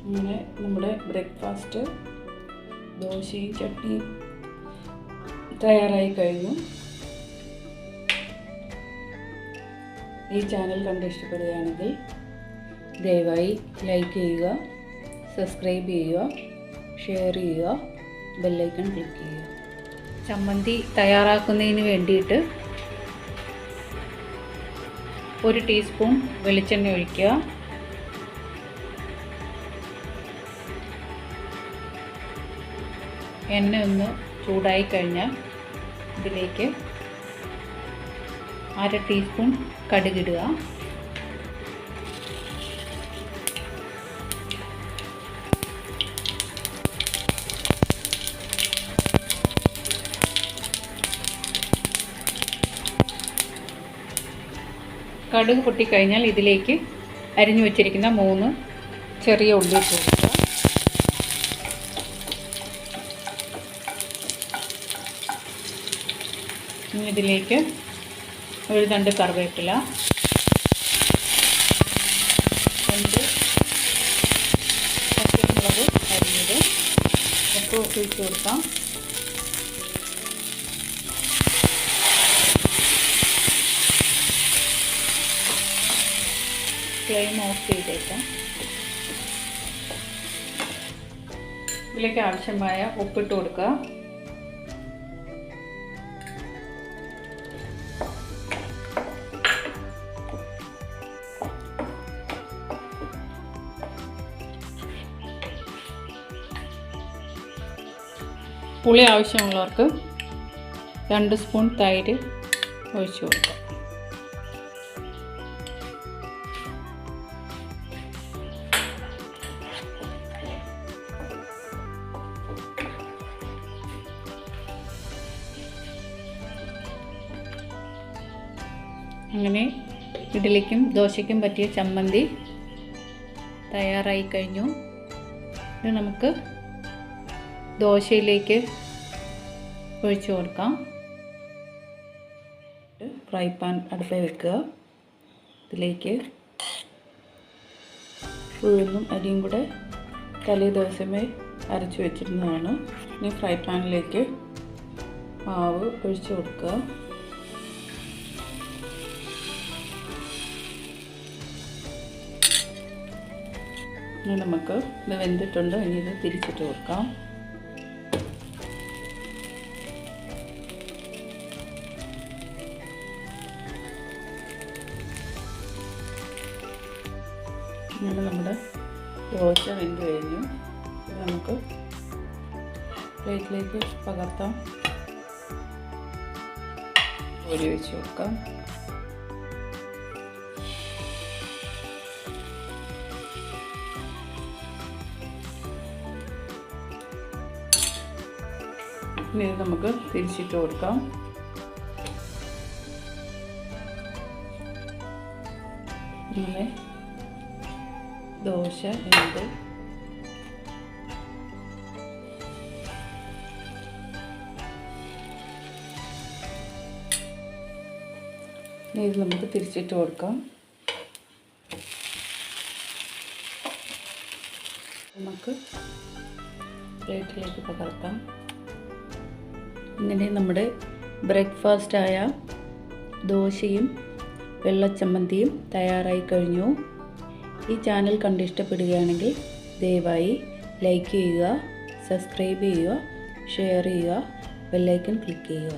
അങ്ങനെ നമ്മുടെ ബ്രേക്ക്ഫാസ്റ്റ് ദോശയും ചട്നിയും തയ്യാറായി കഴിഞ്ഞു. ഈ ചാനൽ കണ്ട് ഇഷ്ടപ്പെടുകയാണെങ്കിൽ ദയവായി ലൈക്ക് ചെയ്യുക, സബ്സ്ക്രൈബ് ചെയ്യുക, ഷെയർ ചെയ്യുക, ബെല്ലൈക്കൺ ക്ലിക്ക് ചെയ്യുക. ചമ്മന്തി തയ്യാറാക്കുന്നതിന് വേണ്ടിയിട്ട് 1 ടീസ്പൂൺ വെളിച്ചെണ്ണ ഒഴിക്കുക. എണ്ണ ഒന്ന് ചൂടായി കഴിഞ്ഞാൽ ഇതിലേക്ക് 1/2 ടീസ്പൂൺ കടുകിടുക. കടുക് പൊട്ടിക്കഴിഞ്ഞാൽ ഇതിലേക്ക് അരിഞ്ഞു വച്ചിരിക്കുന്ന 3 ചെറിയ ഉള്ളി ഇട്ട് കൊടുക്കുക. ഇനി ഇതിലേക്ക് 1 തണ്ട് കറിവേപ്പില, 2 പച്ചമുളക് അരിഞ്ഞത് ഒക്കെ ഒഴിച്ച് കൊടുക്കാം. ഫ്ലെയിം ഓഫ് ചെയ്തേക്കാം. ഇതിലേക്ക് ആവശ്യമായ ഉപ്പിട്ട് കൊടുക്കുക. പുളി ആവശ്യമുള്ളവർക്ക് 2 സ്പൂൺ തൈര് ഒഴിച്ചു കൊടുക്കാം. അങ്ങനെ ഇഡ്ഡലിക്കും ദോശയ്ക്കും പറ്റിയ ചമ്മന്തി തയ്യാറായി കഴിഞ്ഞു. ഇത് നമുക്ക് ദോശയിലേക്ക് ഒഴിച്ചു കൊടുക്കാം. ഫ്രൈ പാൻ അടുപ്പിൽ വെക്കുക. ഇതിലേക്ക് ഉഴുന്നും അരിയും കൂടെ തലേ ദിവസമേ അരച്ചു വെച്ചിരുന്നതാണ്. ഇനി ഫ്രൈ പാനിലേക്ക് മാവ് ഒഴിച്ചു കൊടുക്കുക. ഇനി നമുക്ക് ഇത് വെന്തിട്ടുണ്ട്. ഇനി ഇത് തിരിച്ചിട്ട് കൊടുക്കാം. ഇങ്ങനെ നമ്മുടെ ദോശ വെന്ത് കഴിഞ്ഞു. ഇത് നമുക്ക് പ്ലേറ്റിലേക്ക് പകർത്താം. കോരി വെച്ച് കൊടുക്കാം. ഇനി ഇത് നമുക്ക് തിരിച്ചിട്ട് കൊടുക്കാം. ഇങ്ങനെ ദോശ ഉണ്ട്. ഇനി ഇത് നമുക്ക് തിരിച്ചിട്ട് കൊടുക്കാം. നമുക്ക് പ്ലേറ്റിലേക്ക് പകർത്താം. ഇങ്ങനെ നമ്മുടെ ബ്രേക്ക്ഫാസ്റ്റായ ദോശയും വെള്ളച്ചമ്മന്തിയും തയ്യാറായി കഴിഞ്ഞു. ഈ ചാനൽ കണ്ട് ഇഷ്ടപ്പെടുകയാണെങ്കിൽ ദയവായി ലൈക്ക് ചെയ്യുക, സബ്സ്ക്രൈബ് ചെയ്യുക, ഷെയർ ചെയ്യുക, ബെല്ലൈക്കൺ ക്ലിക്ക് ചെയ്യുക.